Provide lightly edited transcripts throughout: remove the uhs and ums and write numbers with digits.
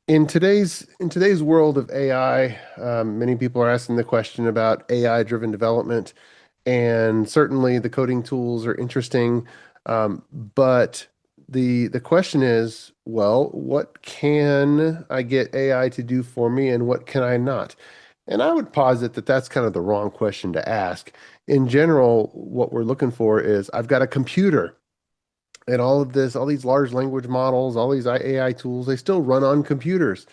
In today's world of AI, many people are asking the question about AI-driven development, and certainly the coding tools are interesting. But the question is, well, what can I get AI to do for me, and what can I not? And I would posit that that's kind of the wrong question to ask. In general, what we're looking for is I've got a computer. And all of this, all these large language models, all these AI tools, they still run on computers.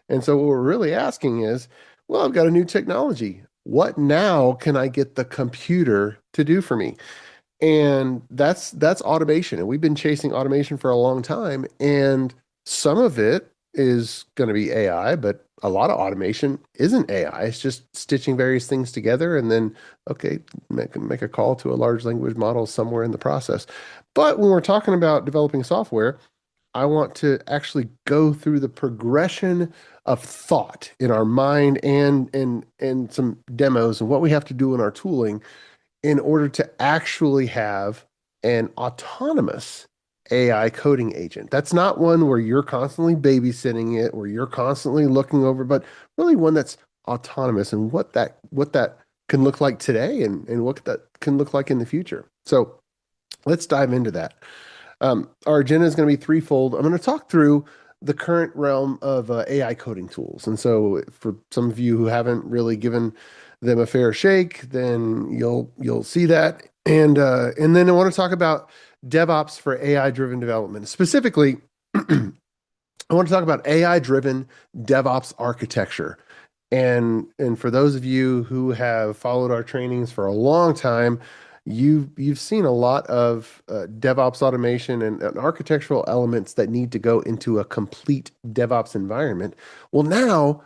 And so what we're really asking is, well, I've got a new technology. What now can I get the computer to do for me? And that's automation. And we've been chasing automation for a long time. And some of it is going to be AI, but a lot of automation isn't AI. It's just stitching various things together and then, okay, make a call to a large language model somewhere in the process. But when we're talking about developing software, I want to actually go through the progression of thought in our mind and some demos and what we have to do in our tooling in order to actually have an autonomous AI coding agent. That's not one where you're constantly babysitting it, where you're constantly looking over, but really one that's autonomous and what that can look like today and what that can look like in the future. So let's dive into that. Our agenda is going to be threefold. I'm going to talk through the current realm of AI coding tools. And so for some of you who haven't really given them a fair shake, then you'll see that. And then I want to talk about DevOps for AI-driven development. Specifically, I want to talk about AI-driven DevOps architecture. And for those of you who have followed our trainings for a long time, you've seen a lot of DevOps automation and architectural elements that need to go into a complete DevOps environment. Well, now,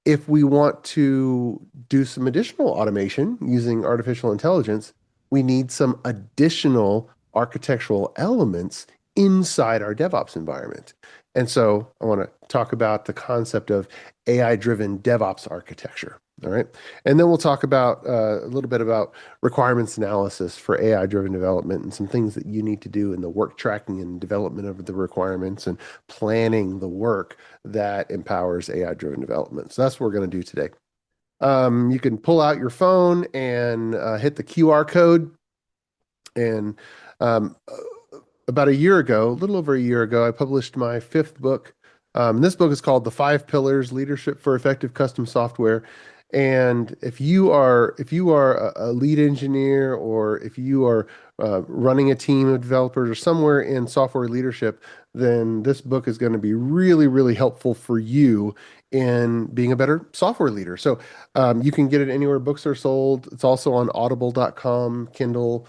if we want to do some additional automation using artificial intelligence, we need some additional architectural elements inside our DevOps environment. And so I want to talk about the concept of AI-driven DevOps architecture. All right. And then we'll talk about a little bit about requirements analysis for AI-driven development and some things that you need to do in the work tracking and development of the requirements and planning the work that empowers AI-driven development. So that's what we're going to do today. You can pull out your phone and hit the QR code. And about a year ago, a little over a year ago, I published my fifth book. This book is called The Five Pillars: Leadership for Effective Custom Software. And if you are a lead engineer or if you are running a team of developers or somewhere in software leadership, then this book is going to be really, really helpful for you in being a better software leader. So you can get it anywhere books are sold. It's also on audible.com, Kindle,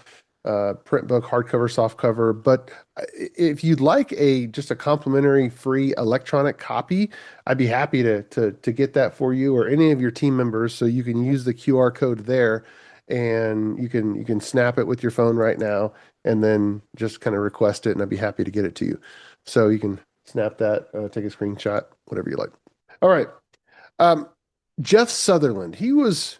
print book, hardcover, softcover. But if you'd like just a complimentary free electronic copy, I'd be happy to get that for you or any of your team members. So you can use the QR code there, and you can snap it with your phone right now, and then just kind of request it, and I'd be happy to get it to you. So you can snap that, take a screenshot, whatever you like. All right. Um, Jeff Sutherland, he was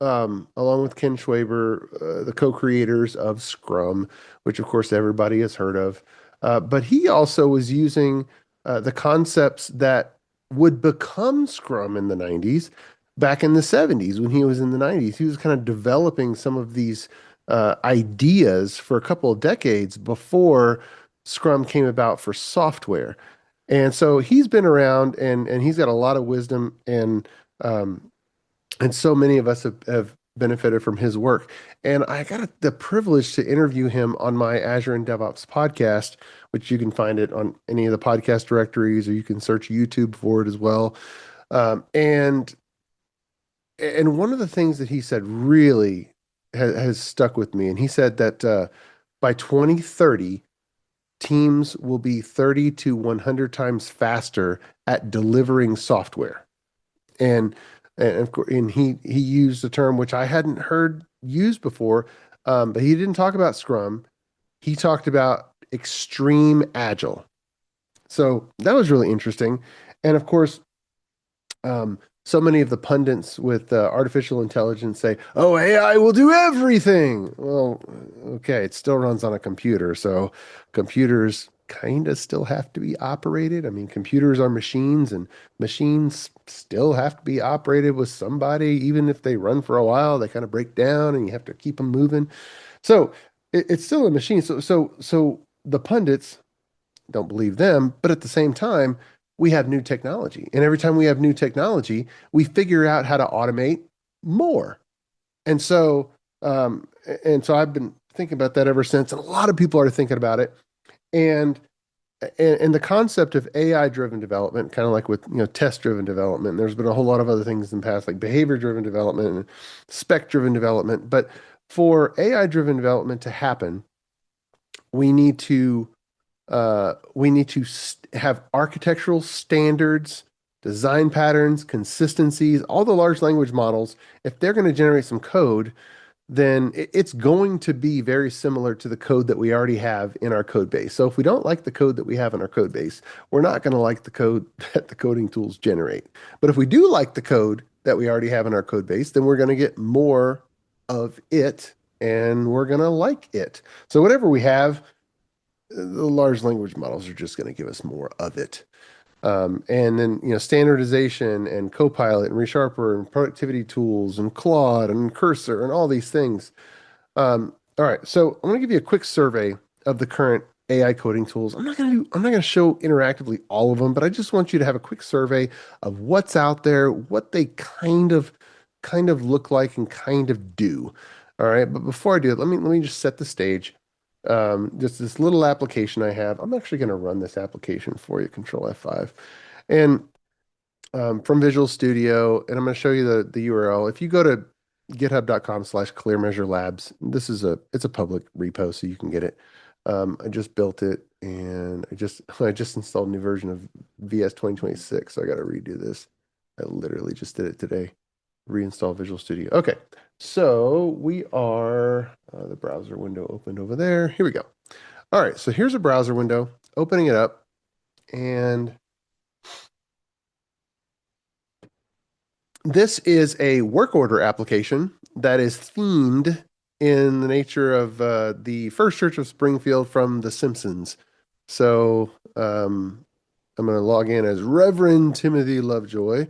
along with Ken Schwaber, the co-creators of Scrum, which of course everybody has heard of. But he also was using the concepts that would become Scrum in the 90s back in the 70s when he was in the 90s. He was kind of developing some of these ideas for a couple of decades before Scrum came about for software. And so he's been around and he's got a lot of wisdom um, and so many of us have benefited from his work. And I got the privilege to interview him on my Azure and DevOps podcast, which you can find it on any of the podcast directories, or you can search YouTube for it as well. Um, and and one of the things that he said really has stuck with me, and he said that by 2030, teams will be 30 to 100 times faster at delivering software. And of course, and he used a term which I hadn't heard used before, but he didn't talk about Scrum. He talked about extreme agile. So that was really interesting. And of course, so many of the pundits with artificial intelligence say, "Oh, AI will do everything." Well, okay, it still runs on a computer, so computers kind of still have to be operated. I mean, computers are machines, and machines still have to be operated with somebody. Even if they run for a while, they kind of break down and you have to keep them moving. So it's still a machine. So the pundits don't believe them, but at the same time, we have new technology. And every time we have new technology, we figure out how to automate more. And so, and so I've been thinking about that ever since. And a lot of people are thinking about it. And and the concept of AI driven development, kind of like with test driven development, there's been a whole lot of other things in the past, like behavior driven development and spec driven development. But for AI driven development to happen, we need to have architectural standards, design patterns, consistencies, all the large language models. If they're going to generate some code, then it's going to be very similar to the code that we already have in our code base. So if we don't like the code that we have in our code base, we're not going to like the code that the coding tools generate. But if we do like the code that we already have in our code base, then we're going to get more of it and we're going to like it. So whatever we have, the large language models are just going to give us more of it. And then, standardization and Copilot and ReSharper and productivity tools and Claude and Cursor and all these things. All right, so I'm going to give you a quick survey of the current AI coding tools. I'm not going to show interactively all of them, but I just want you to have a quick survey of what's out there, what they kind of look like and kind of do. All right, but before I do it, let me just set the stage. Just this little application I have. I'm actually going to run this application for you, Control F5. And from Visual Studio, and I'm going to show you the URL. If you go to github.com/clearmeasurelabs, it's a public repo, so you can get it. I just built it, and I just installed a new version of VS 2026, so I got to redo this. I literally just did it today. Reinstall Visual Studio. Okay, so we are the browser window opened over there. Here we go. All right, so here's a browser window, opening it up, and this is a work order application that is themed in the nature of the First Church of Springfield from The Simpsons. So I'm going to log in as Reverend Timothy Lovejoy,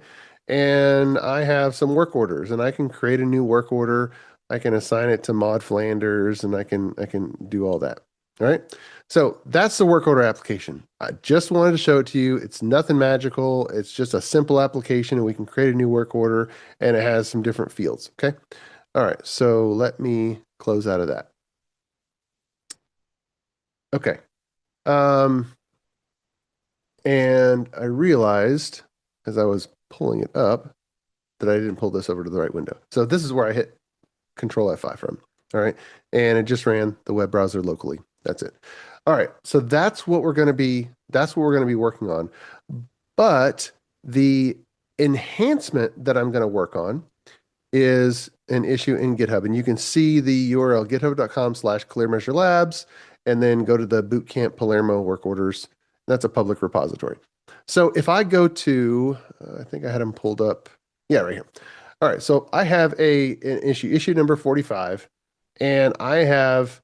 and I have some work orders, and I can create a new work order. I can assign it to Maud Flanders, and I can do all that. All right. So that's the work order application. I just wanted to show it to you. It's nothing magical. It's just a simple application, and we can create a new work order, and it has some different fields. Okay. All right. So let me close out of that. Okay. And I realized as I was pulling it up that I didn't pull this over to the right window. So this is where I hit Control F5 from. All right. And it just ran the web browser locally. That's it. All right. So that's what we're going to be working on. But the enhancement that I'm going to work on is an issue in GitHub. And you can see the URL github.com/clearmeasurelabs, and then go to the Bootcamp Palermo work orders. That's a public repository. So if I go to, I think I had them pulled up. Yeah, right here. All right. So I have an issue number 45, and I have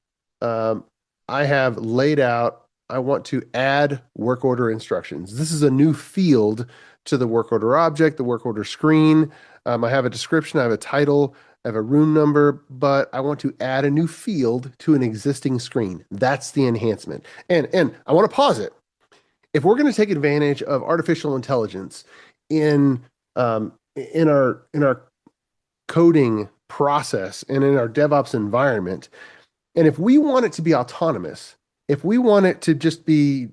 laid out, I want to add work order instructions. This is a new field to the work order object, the work order screen. I have a description, I have a title, I have a room number, but I want to add a new field to an existing screen. That's the enhancement. And I want to pause it. If we're going to take advantage of artificial intelligence in our coding process and in our DevOps environment, and if we want it to be autonomous, if we want it to just be,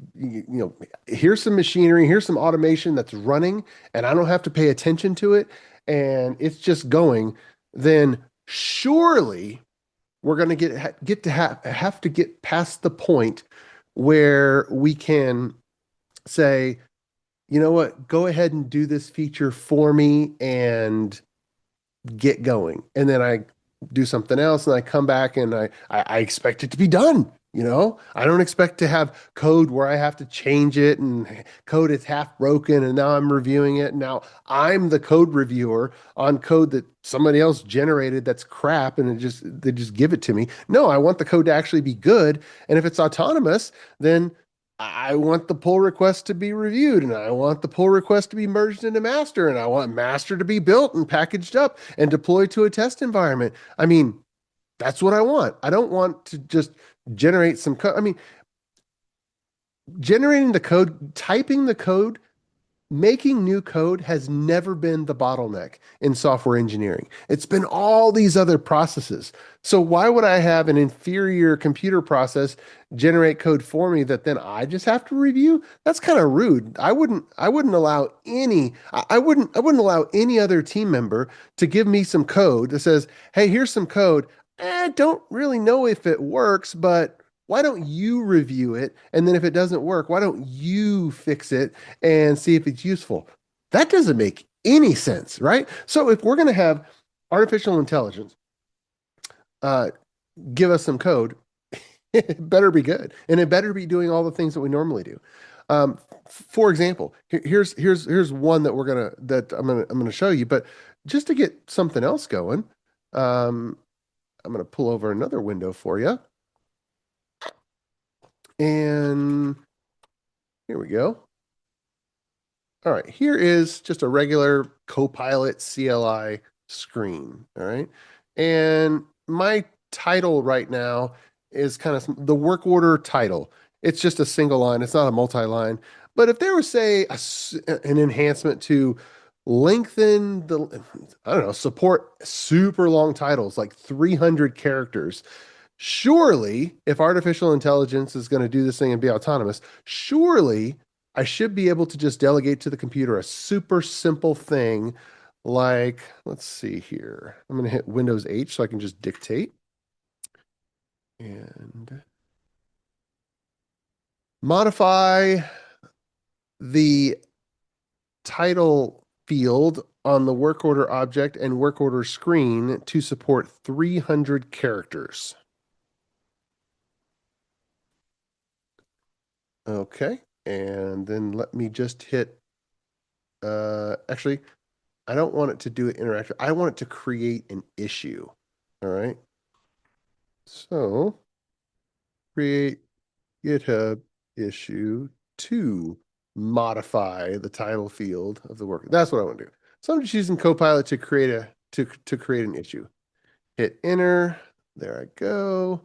here's some machinery, here's some automation that's running, and I don't have to pay attention to it, and it's just going, then surely we're going to have to get past the point where we can say, you know what, go ahead and do this feature for me and get going. And then I do something else and I come back and I expect it to be done. I don't expect to have code where I have to change it and code it's half broken and now I'm reviewing it. Now I'm the code reviewer on code that somebody else generated that's crap and they just give it to me. No, I want the code to actually be good. And if it's autonomous, then I want the pull request to be reviewed, and I want the pull request to be merged into master, and I want master to be built and packaged up and deployed to a test environment. I mean, that's what I want. I don't want to just generate some code. I mean, generating the code, typing the code, making new code has never been the bottleneck in software engineering. It's been all these other processes. So why would I have an inferior computer process generate code for me that then I just have to review? That's kind of rude. I wouldn't allow I wouldn't allow any other team member to give me some code that says, "Hey, here's some code. I don't really know if it works, but why don't you review it? And then if it doesn't work, why don't you fix it and see if it's useful?" That doesn't make any sense, right? So if we're going to have artificial intelligence uh, give us some code, it better be good, and it better be doing all the things that we normally do. For example, here's one that I'm gonna show you, but just to get something else going, um, I'm gonna pull over another window for you, and here we go. All right, here is just a regular Copilot CLI screen. All right. And my title right now is kind of the work order title. It's just a single line, it's not a multi-line. But if there was, say, an enhancement to lengthen I don't know, support super long titles, like 300 characters, surely, if artificial intelligence is going to do this thing and be autonomous, surely I should be able to just delegate to the computer a super simple thing like, let's see here. I'm going to hit Windows H so I can just dictate and modify the title field on the work order object and work order screen to support 300 characters. Okay. And then let me just hit, actually, I don't want it to do it interactive. I want it to create an issue. All right. So create GitHub issue to modify the title field of the work. That's what I want to do. So I'm just using Copilot to create to create an issue. Hit enter. There I go.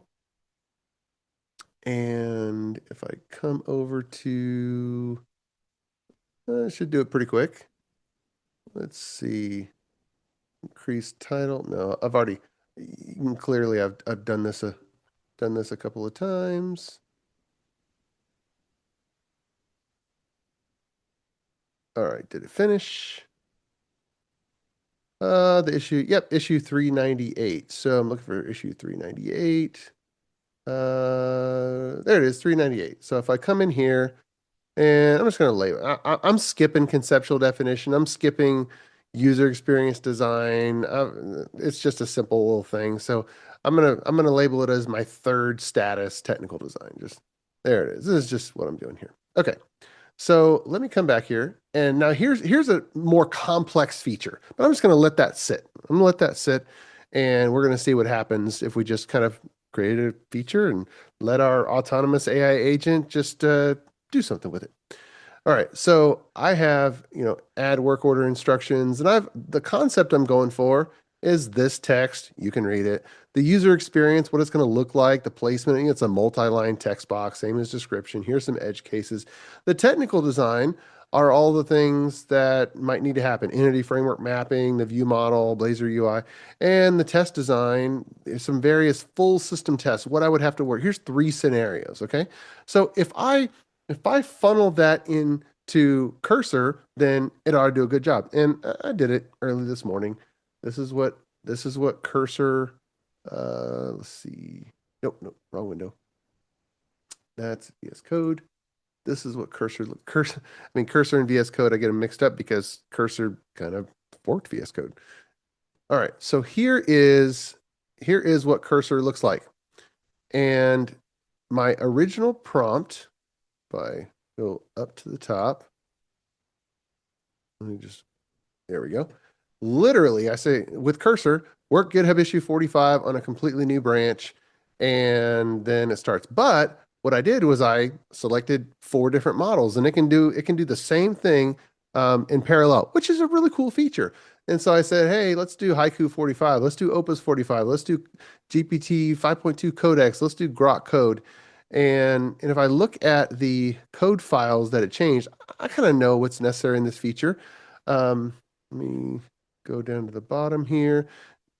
And if I come over to, I should do it pretty quick. Let's see. Increase title. No, I've already, clearly I've done this a couple of times. All right, did it finish? The issue, yep, issue 398. So I'm looking for issue 398. There it is, 398. So if I come in here and I'm just going to label, I'm skipping conceptual definition. I'm skipping user experience design. It's just a simple little thing. So I'm gonna label it as my third status technical design. Just there it is. This is just what I'm doing here. Okay. So let me come back here. And now here's a more complex feature, but I'm just going to let that sit. I'm going to let that sit, and we're going to see what happens if we just kind of create a feature and let our autonomous AI agent just do something with it. All right, so I have, add work order instructions, and the concept I'm going for is this text. You can read it. The user experience, what it's going to look like, the placement, it's a multi-line text box, same as description. Here's some edge cases. The technical design are all the things that might need to happen. Entity framework mapping, the view model, Blazor UI, and the test design, there's some various full system tests, what I would have to work. Here's 3 scenarios, okay? So if I funnel that into Cursor, then it ought to do a good job. And I did it early this morning. This is what Cursor, let's see. Nope, wrong window. That's VS Code. This is what Cursor, Cursor and VS Code, I get them mixed up because Cursor kind of forked VS Code. All right, so here is what Cursor looks like. And my original prompt, if I go up to the top, there we go. Literally, I say with Cursor, work GitHub issue 45 on a completely new branch, and then it starts. But what I did was I selected four different models, and it can do the same thing in parallel, which is a really cool feature. And so I said, hey, let's do Haiku 45, let's do Opus 45, let's do GPT 5.2 Codex, let's do Grok Code. And if I look at the code files that it changed, I kind of know what's necessary in this feature. Let me go down to the bottom here.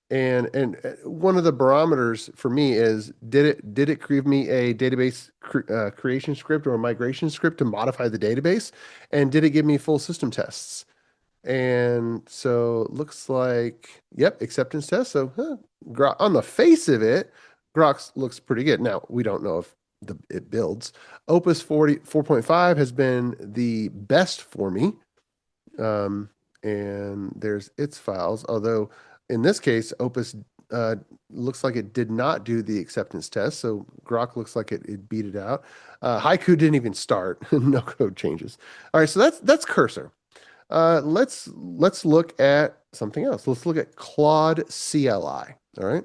And one of the barometers for me is did it give me a database creation script or a migration script to modify the database, and did it give me full system tests? And so it looks like, yep, acceptance test. So on the face of it, Grok looks pretty good. Now we don't know if it builds. Opus 4.5 has been the best for me. Um, and there's its files. Although in this case, Opus uh, looks like it did not do the acceptance test. So Grok looks like it beat it out. Haiku didn't even start. No code changes. All right, so that's Cursor. Let's look at something else. Let's look at Claude CLI. All right,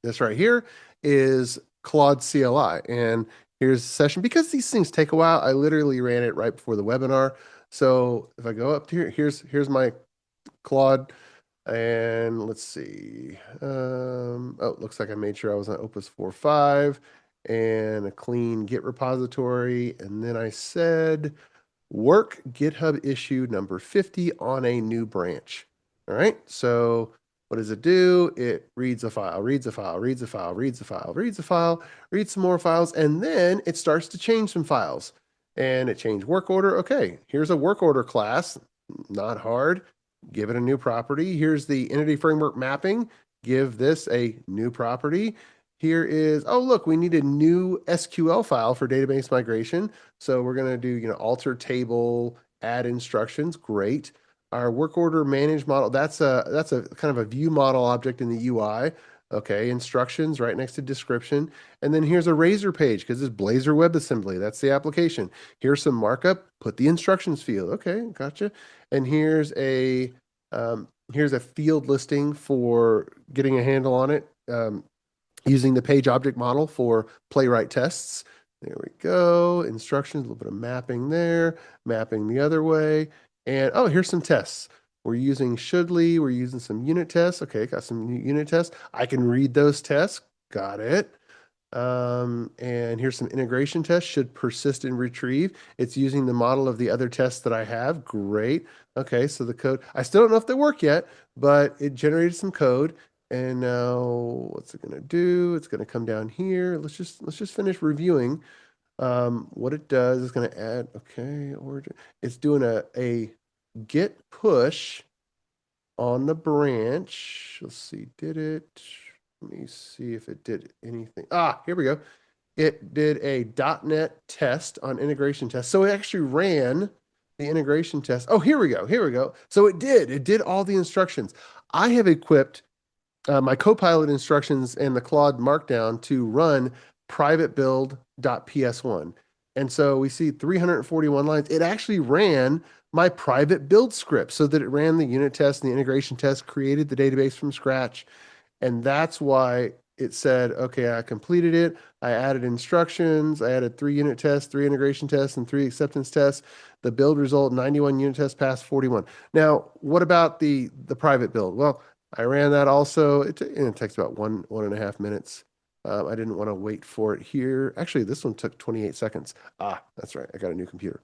this right here is Claude CLI, and here's the session. Because these things take a while, I literally ran it right before the webinar. So if I go up to here, here's my Claude, and let's see. Oh, looks like I made sure I was on Opus 4.5 and a clean Git repository, and then I said work GitHub issue number 50 on a new branch. All right, so what does it do? It reads a file, reads a file, reads a file, reads a file, reads a file, reads some more files, and then it starts to change some files. And it changed work order. Okay, here's a work order class, not hard. Give it a new property. Here's the entity framework mapping. Give this a new property. Here is, oh, look, we need a new SQL file for database migration. So we're going to do, alter table, add instructions. Great. Our work order manage model, that's a kind of a view model object in the UI. Okay, instructions right next to description. And then here's a Razor page because it's Blazor WebAssembly. That's the application. Here's some markup. Put the instructions field. Okay, gotcha. And here's a field listing for getting a handle on it. Using the page object model for playwright tests. There we go. Instructions, a little bit of mapping there, mapping the other way. And oh, here's some tests. We're using Shouldly. We're using some unit tests. Okay, got some unit tests. I can read those tests. Got it. And here's some integration tests. Should persist and retrieve. It's using the model of the other tests that I have. Great. Okay, so the code, I still don't know if they work yet, but it generated some code. And now what's it gonna do? It's gonna come down here. Let's just finish reviewing. What it does is gonna add, okay, origin. It's doing a git push on the branch. Let's see, did it? Let me see if it did anything. Ah, here we go. It did a .NET test on integration test. So it actually ran the integration test. Oh, here we go. Here we go. So it did all the instructions. I have equipped my Copilot instructions and the Claude Markdown to run private build.ps1. And so we see 341 lines. It actually ran my private build script so that it ran the unit test and the integration test, created the database from scratch. And that's why it said, okay, I completed it. I added instructions. I added 3 unit tests, 3 integration tests, and 3 acceptance tests. The build result, 91 unit tests passed 41. Now, what about the private build? Well, I ran that also. It takes about 1.5 minutes. I didn't want to wait for it here. Actually, this one took 28 seconds. Ah, that's right. I got a new computer.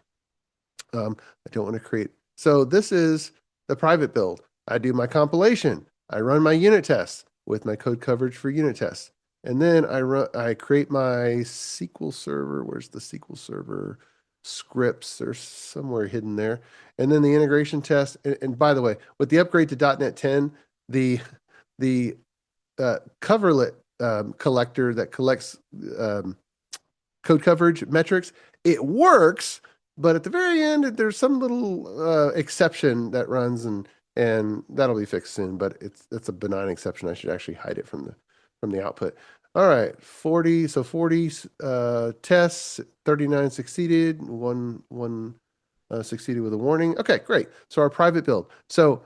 I don't want to create. So this is the private build. I do my compilation. I run my unit tests with my code coverage for unit tests. And then I create my SQL server. Where's the SQL server scripts? They're somewhere hidden there. And then the integration test. And by the way, with the upgrade to .NET 10, the coverlet collector that collects code coverage metrics, it works, but at the very end, there's some little exception that runs, and that'll be fixed soon. But it's a benign exception. I should actually hide it from the output. All right, 40. So 40 tests, 39 succeeded. One succeeded with a warning. Okay, great. So our private build. So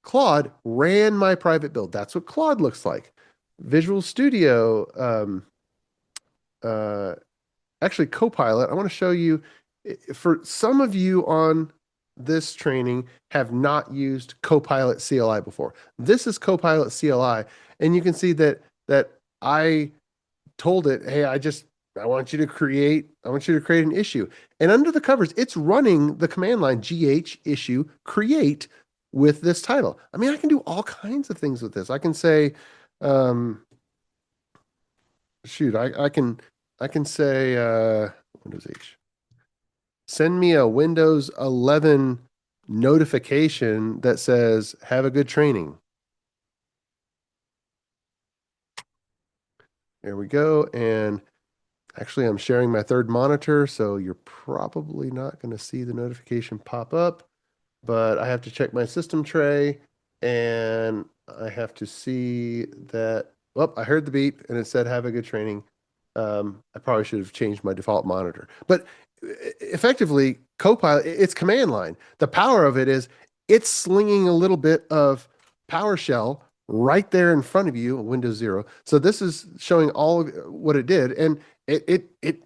Claude ran my private build. That's what Claude looks like. Visual Studio actually Copilot, I want to show you for some of you on this training have not used Copilot CLI before. This is Copilot CLI, and you can see that I told it, hey, I want you to create an issue. And under the covers, it's running the command line gh issue create with this title. I mean, I can do all kinds of things with this. I can say, um, shoot, I can say Windows H. Send me a Windows 11 notification that says, have a good training. There we go. And actually, I'm sharing my third monitor, so you're probably not going to see the notification pop up, but I have to check my system tray and I have to see that, well, I heard the beep and it said, have a good training. I probably should have changed my default monitor, but effectively, Copilot, it's command line. The power of it is it's slinging a little bit of PowerShell right there in front of you, Windows 0. So this is showing all of what it did. And it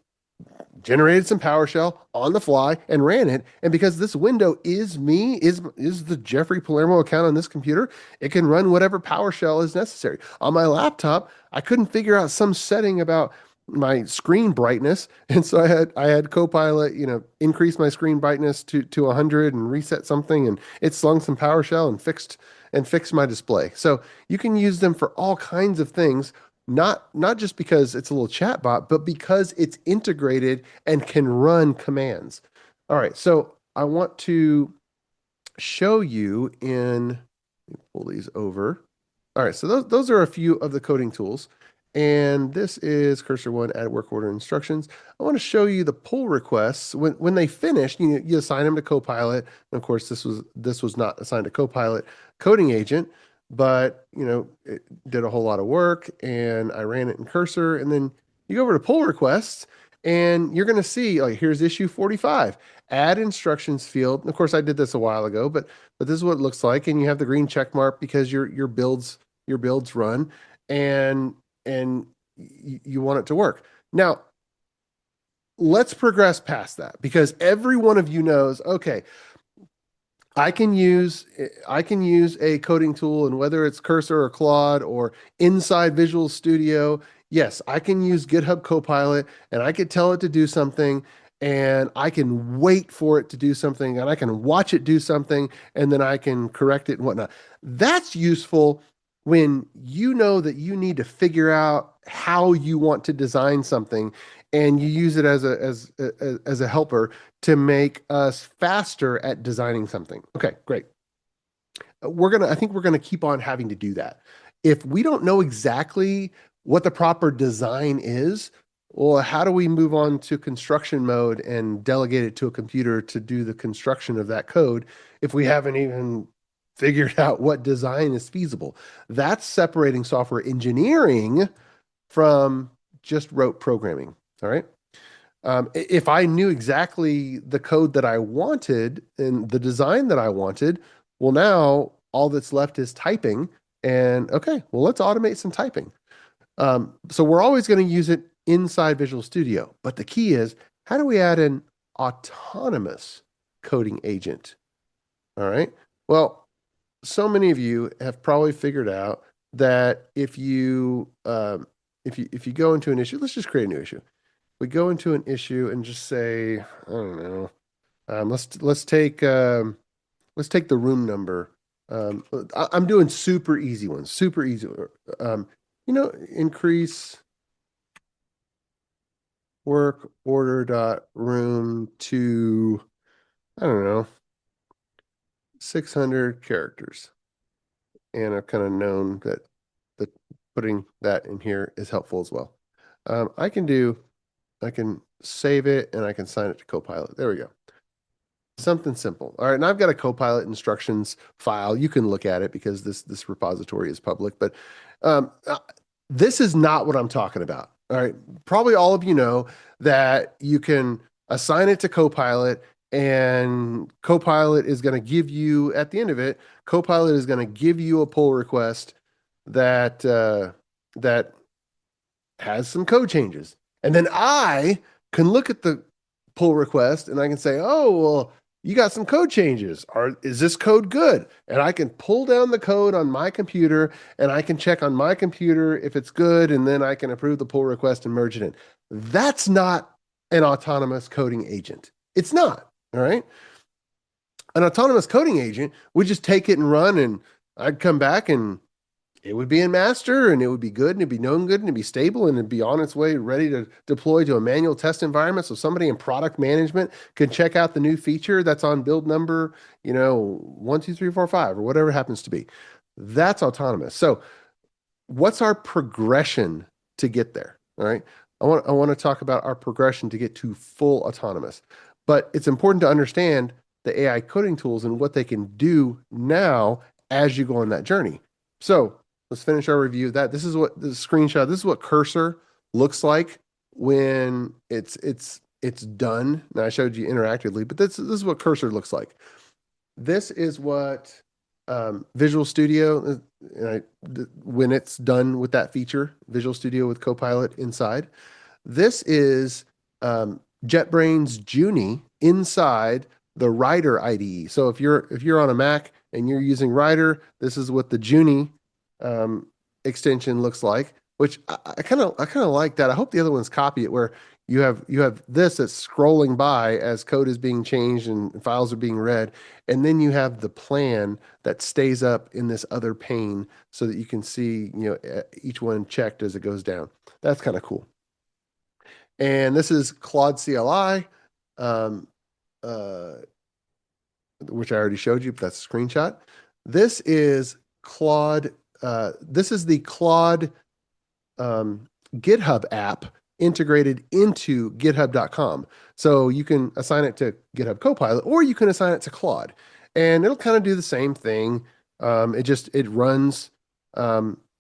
generated some PowerShell on the fly and ran it. And because this window is me, is the Jeffrey Palermo account on this computer, it can run whatever PowerShell is necessary. On my laptop, I couldn't figure out some setting about my screen brightness, and so I had Copilot, increase my screen brightness to 100 and reset something, and it slung some PowerShell and fixed my display. So you can use them for all kinds of things, not just because it's a little chatbot, but because it's integrated and can run commands. All right, so I want to show you let me pull these over. All right, so those are a few of the coding tools. And this is cursor one, add work order instructions. I want to show you the pull requests. When they finish, you assign them to Copilot. And of course, this was not assigned to Copilot coding agent, but it did a whole lot of work and I ran it in cursor. And then you go over to pull requests and you're going to see, like, here's issue 45, add instructions field. And of course, I did this a while ago, but this is what it looks like. And you have the green check mark because your builds run. And you want it to work. Now, let's progress past that because every one of you knows, okay, I can use a coding tool, and whether it's Cursor or Claude or inside Visual Studio, yes, I can use GitHub Copilot and I could tell it to do something and I can wait for it to do something and I can watch it do something and then I can correct it and whatnot. That's useful when you know that you need to figure out how you want to design something and you use it as a helper to make us faster at designing something. Okay, great. I think we're gonna keep on having to do that. If we don't know exactly what the proper design is, well, how do we move on to construction mode and delegate it to a computer to do the construction of that code if we haven't even figured out what design is feasible? That's separating software engineering from just rote programming. All right. If I knew exactly the code that I wanted and the design that I wanted, well, now all that's left is typing. And okay, well, let's automate some typing. So we're always going to use it inside Visual Studio. But the key is, how do we add an autonomous coding agent? All right. Well, so many of you have probably figured out that if you go into an issue, let's just create a new issue. We go into an issue and just say, I don't know, let's take the room number. I'm doing super easy ones, super easy. Increase work order dot room to, I don't know, 600 characters. And I've kind of known that putting that in here is helpful as well. I can save it and I can sign it to Copilot. There we go. Something simple. All right, and I've got a Copilot instructions file. You can look at it because this repository is public, but this is not what I'm talking about. All right, probably all of you know that you can assign it to Copilot, and Copilot is going to give you, at the end of it, Copilot is going to give you a pull request that has some code changes. And then I can look at the pull request and I can say, oh, well, you got some code changes. Is this code good? And I can pull down the code on my computer and I can check on my computer if it's good. And then I can approve the pull request and merge it in. That's not an autonomous coding agent. It's not. All right. An autonomous coding agent would just take it and run, and I'd come back and it would be in master and it would be good and it'd be known good and it'd be stable and it'd be on its way ready to deploy to a manual test environment. So somebody in product management can check out the new feature that's on build number, 1, 2, 3, 4, 5, or whatever it happens to be. That's autonomous. So what's our progression to get there? All right. I want to talk about our progression to get to full autonomous. But it's important to understand the AI coding tools and what they can do now as you go on that journey. So let's finish our review of that. This is what the screenshot, this is what cursor looks like when it's done. Now I showed you interactively, but this is what cursor looks like. This is what Visual Studio, when it's done with that feature, Visual Studio with Copilot inside. This is JetBrains Junie inside the Rider IDE. So if you're on a Mac and you're using Rider, this is what the Junie extension looks like, which I kind of like that. I hope the other ones copy it, where you have this that's scrolling by as code is being changed and files are being read, and then you have the plan that stays up in this other pane so that you can see each one checked as it goes down. That's kind of cool. And this is Claude CLI, which I already showed you, but that's a screenshot. This is Claude. This is the Claude GitHub app integrated into github.com. So you can assign it to GitHub Copilot, or you can assign it to Claude, and it'll kind of do the same thing. It runs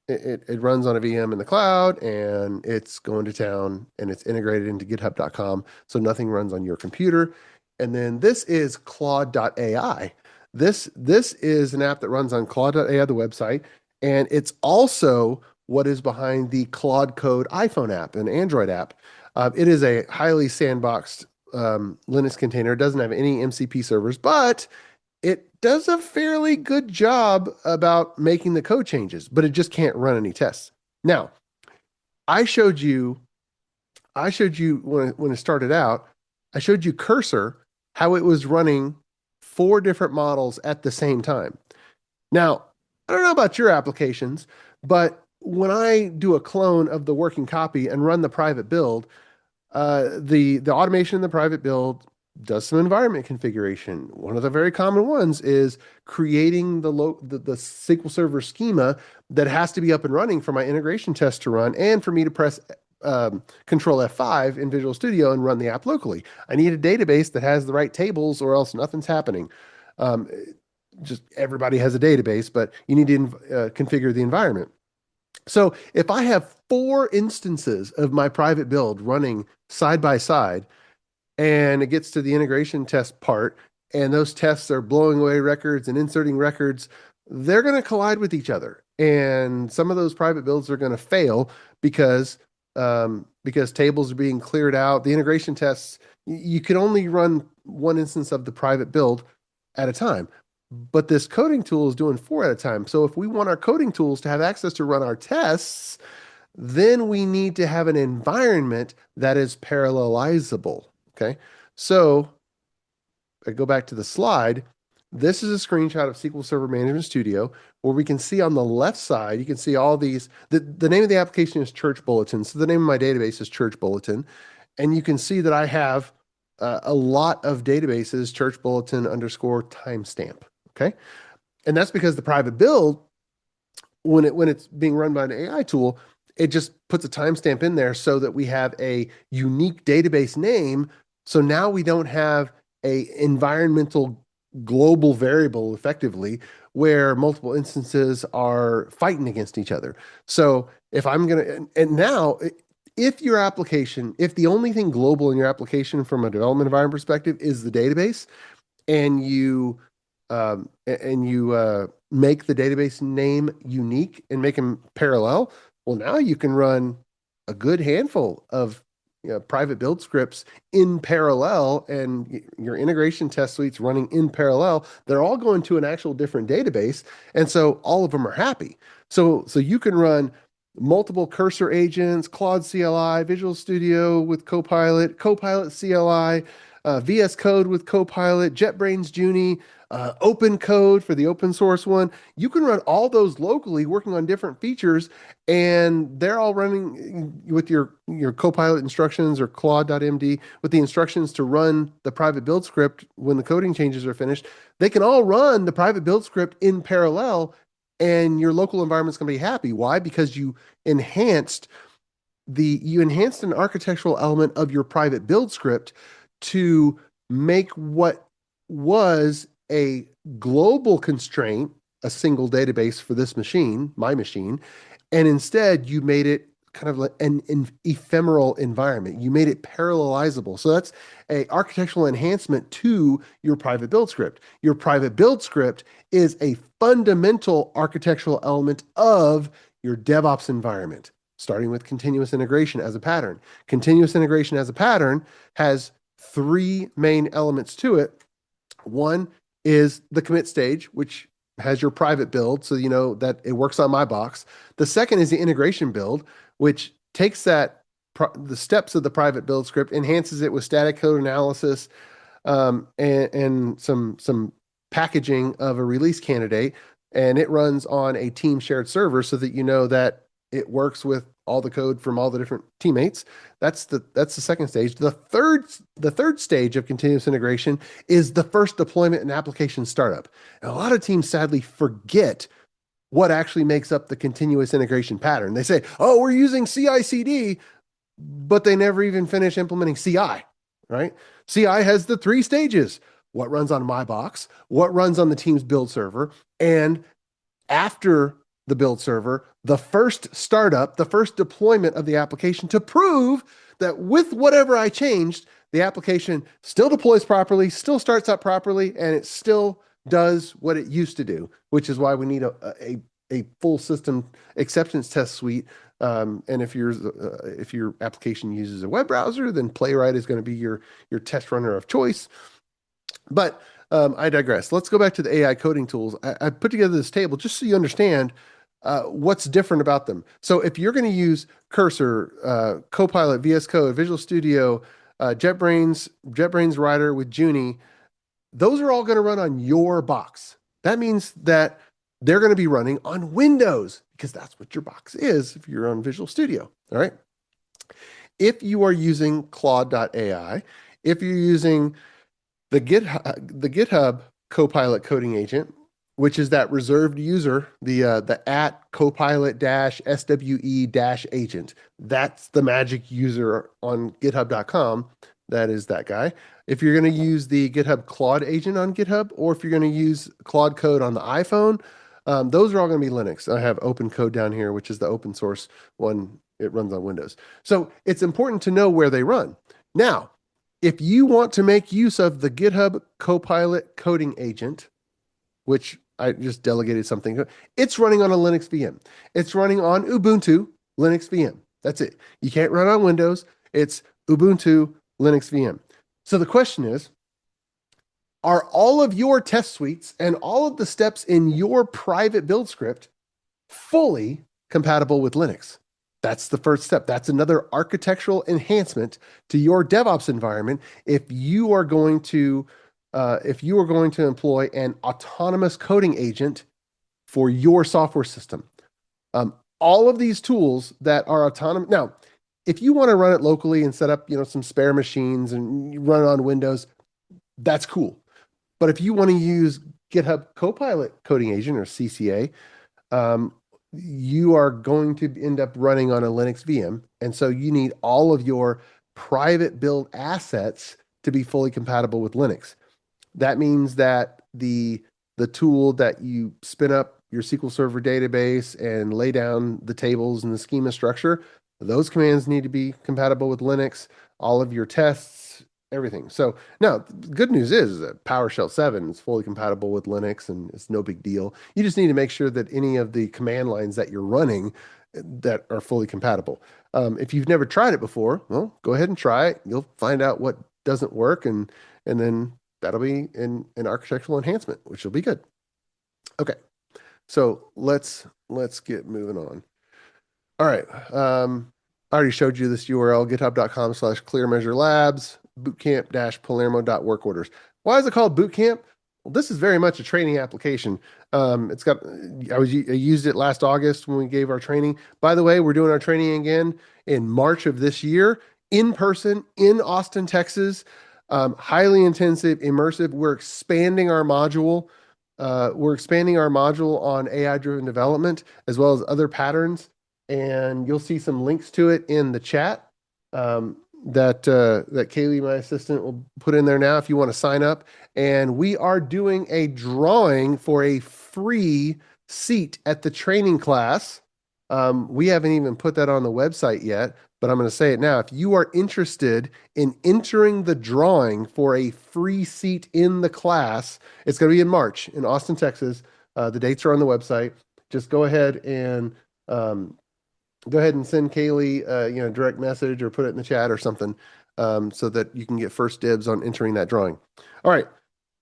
it runs on a VM in the cloud, and it's going to town, and it's integrated into github.com, so nothing runs on your computer. And then this is Claude.ai. This is an app that runs on Claude.ai, the website, and it's also what is behind the Claude Code iPhone app, an Android app. It is a highly sandboxed Linux container. It doesn't have any MCP servers, but it does a fairly good job about making the code changes, but it just can't run any tests. Now, I showed you when it started out, I showed you cursor, how it was running 4 different models at the same time. Now, I don't know about your applications, but when I do a clone of the working copy and run the private build, the automation in the private build does some environment configuration. One of the very common ones is creating the SQL Server schema that has to be up and running for my integration test to run, and for me to press Control F5 in Visual Studio and run the app locally. I need a database that has the right tables, or else nothing's happening. Just everybody has a database, but you need to configure the environment. So if I have 4 instances of my private build running side by side, and it gets to the integration test part, and those tests are blowing away records and inserting records, they're going to collide with each other. And some of those private builds are going to fail because tables are being cleared out. The integration tests, you can only run 1 instance of the private build at a time. But this coding tool is doing 4 at a time. So if we want our coding tools to have access to run our tests, then we need to have an environment that is parallelizable. Okay, so I go back to the slide. This is a screenshot of SQL Server Management Studio, where we can see on the left side, you can see all these. The name of the application is Church Bulletin. So the name of my database is Church Bulletin. And you can see that I have a lot of databases, Church Bulletin _ timestamp. Okay, and that's because the private build, when it's being run by an AI tool, it just puts a timestamp in there so that we have a unique database name. So now we don't have a environmental global variable effectively where multiple instances are fighting against each other. So if I'm going to, and now if your application, if the only thing global in your application from a development environment perspective is the database, and you make the database name unique and make them parallel, well, now you can run a good handful of private build scripts in parallel and your integration test suites running in parallel, they're all going to an actual different database. And so all of them are happy. So you can run multiple cursor agents, Claude CLI, Visual Studio with Copilot, Copilot CLI, VS Code with Copilot, JetBrains Junie, open code for the open source one. You can run all those locally working on different features, and they're all running with your Copilot instructions or Claude.md with the instructions to run the private build script when the coding changes are finished. They can all run the private build script in parallel, and your local environment's going to be happy. Why? Because enhanced you enhanced an architectural element of your private build script to make what was a global constraint, a single database for this machine, my machine, and instead you made it kind of like an ephemeral environment. You made it parallelizable. So that's a architectural enhancement to your private build script. Your private build script is a fundamental architectural element of your DevOps environment, starting with continuous integration as a pattern. Continuous integration as a pattern has three main elements to it. One is the commit stage, which has your private build, so you know that it works on my box. The second is the integration build, which takes the steps of the private build script, enhances it with static code analysis, and some packaging of a release candidate, and it runs on a team shared server so that you know that it works with all the code from all the different teammates. That's the second stage. The third stage of continuous integration is the first deployment and application startup. And a lot of teams sadly forget what actually makes up the continuous integration pattern. They say, "Oh, we're using CI/CD," but they never even finish implementing CI, right? CI has the three stages: what runs on my box, what runs on the team's build server, and after the build server, the first startup, the first deployment of the application to prove that with whatever I changed, the application still deploys properly, still starts up properly, and it still does what it used to do, which is why we need a full system acceptance test suite. And if your application uses a web browser, then Playwright is going to be your test runner of choice. But I digress. Let's go back to the AI coding tools. I put together this table just so you understand what's different about them. So if you're going to use Cursor, Copilot, VS Code, Visual Studio, JetBrains Writer with Junie, those are all going to run on your box. That means that they're going to be running on Windows because that's what your box is if you're on Visual Studio. All right. If you are using Claude.ai, if you're using the GitHub Copilot coding agent, which is that reserved user, the at Copilot-SWE-agent. That's the magic user on github.com. That is that guy. If you're going to use the GitHub Claude agent on GitHub, or if you're going to use Claude Code on the iPhone, those are all going to be Linux. I have Open Code down here, which is the open source one. It runs on Windows. So it's important to know where they run. Now, if you want to make use of the GitHub Copilot coding agent, which I just delegated something, it's running on a Linux VM. It's running on Ubuntu Linux VM. That's it. You can't run on Windows. It's Ubuntu Linux VM. So the question is, are all of your test suites and all of the steps in your private build script fully compatible with Linux? That's the first step. That's another architectural enhancement to your DevOps environment if you are going to employ an autonomous coding agent for your software system. All of these tools that are autonomous. Now, if you want to run it locally and set up, some spare machines and you run it on Windows, that's cool. But if you want to use GitHub Copilot coding agent or CCA, you are going to end up running on a Linux VM. And so you need all of your private build assets to be fully compatible with Linux. That means that the tool that you spin up your SQL Server database and lay down the tables and the schema structure, those commands need to be compatible with Linux, all of your tests, everything. So now, the good news is that PowerShell 7 is fully compatible with Linux and it's no big deal. You just need to make sure that any of the command lines that you're running that are fully compatible. If you've never tried it before, well, go ahead and try it. You'll find out what doesn't work, and then that'll be an architectural enhancement, which will be good. Okay, so let's get moving on. All right. I already showed you this URL, github.com/clearmeasurelabs, bootcamp-palermo.work orders. Why is it called bootcamp? Well, this is very much a training application. It's got, I used it last August when we gave our training. By the way, we're doing our training again in March of this year, in person, in Austin, Texas. Highly intensive, immersive. We're expanding our module on AI-driven development as well as other patterns, and you'll see some links to it in the chat that Kaylee, my assistant, will put in there now if you want to sign up. And we are doing a drawing for a free seat at the training class. We haven't even put that on the website yet, but I'm going to say it now. If you are interested in entering the drawing for a free seat in the class, it's going to be in March in Austin, Texas. The dates are on the website. Just go ahead and send Kaylee, direct message or put it in the chat or something, so that you can get first dibs on entering that drawing. All right.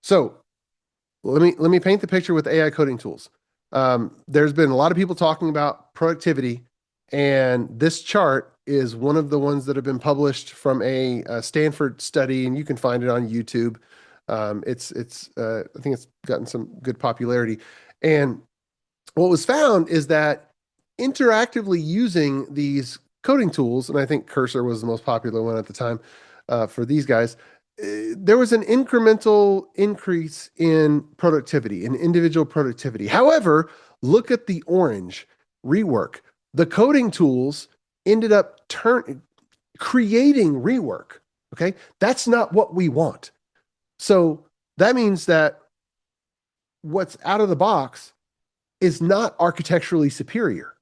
So let me paint the picture with AI coding tools. There's been a lot of people talking about productivity, and this chart is one of the ones that have been published from a Stanford study, and you can find it on YouTube. I think it's gotten some good popularity. And what was found is that interactively using these coding tools, and I think Cursor was the most popular one at the time for these guys, there was an incremental increase in productivity, in individual productivity. However, look at the orange rework. The coding tools ended up creating rework. Okay, that's not what we want. So that means that what's out of the box is not architecturally superior.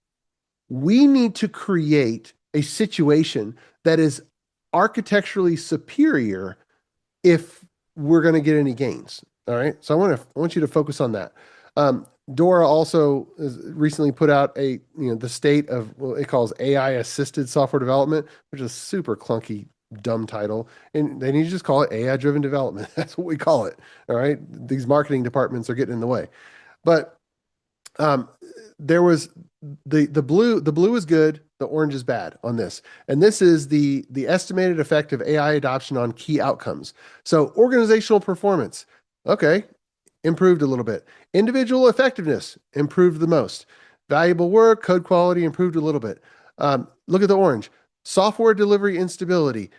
We need to create a situation that is architecturally superior if we're going to get any gains. All right. So I want you to focus on that. Dora also has recently put out the state of what it calls AI assisted software development, which is a super clunky, dumb title. And they need to just call it AI driven development. That's what we call it. All right. These marketing departments are getting in the way. But there was the blue is good, the orange is bad on this. And this is the estimated effect of AI adoption on key outcomes. So organizational performance, okay, improved a little bit. Individual effectiveness improved the most. Valuable work, code quality improved a little bit. Look at the orange. Software delivery instability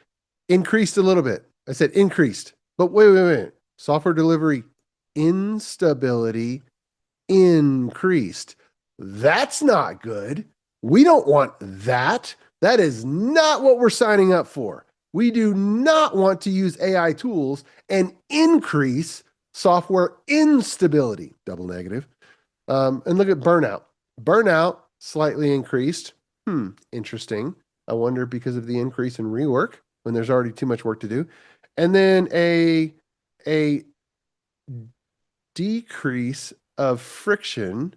increased a little bit. I said increased, but wait. Software delivery instability increased. That's not good. We don't want that. That is not what we're signing up for. We do not want to use AI tools and increase software instability, double negative. And look at burnout. Burnout slightly increased. Interesting. I wonder because of the increase in rework when there's already too much work to do. And then a decrease of friction,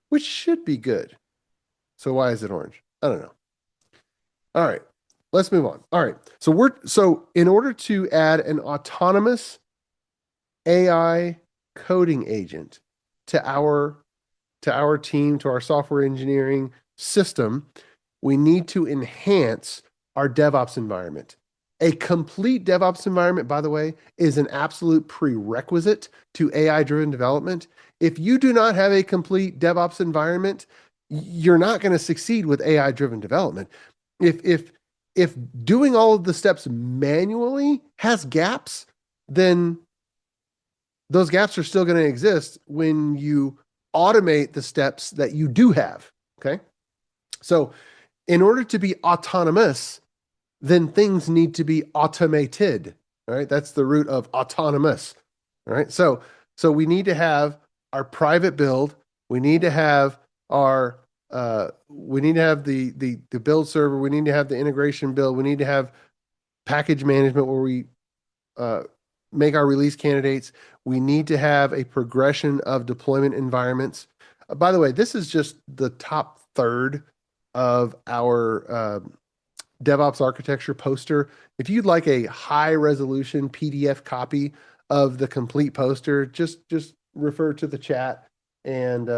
which should be good. So why is it orange? I don't know. All right, let's move on. All right, so in order to add an autonomous AI coding agent to our team, to our software engineering system, we need to enhance our DevOps environment. A complete DevOps environment, by the way, is an absolute prerequisite to AI-driven development. If you do not have a complete DevOps environment, you're not going to succeed with AI-driven development. If doing all of the steps manually has gaps, then those gaps are still going to exist when you automate the steps that you do have. Okay. So in order to be autonomous, then things need to be automated. All right. That's the root of autonomous. All right. So we need to have our private build. We need to have the build server. We need to have the integration build. We need to have package management where we make our release candidates. We need to have a progression of deployment environments. By the way, this is just the top third of our DevOps architecture poster. If you'd like a high resolution PDF copy of the complete poster, just refer to the chat and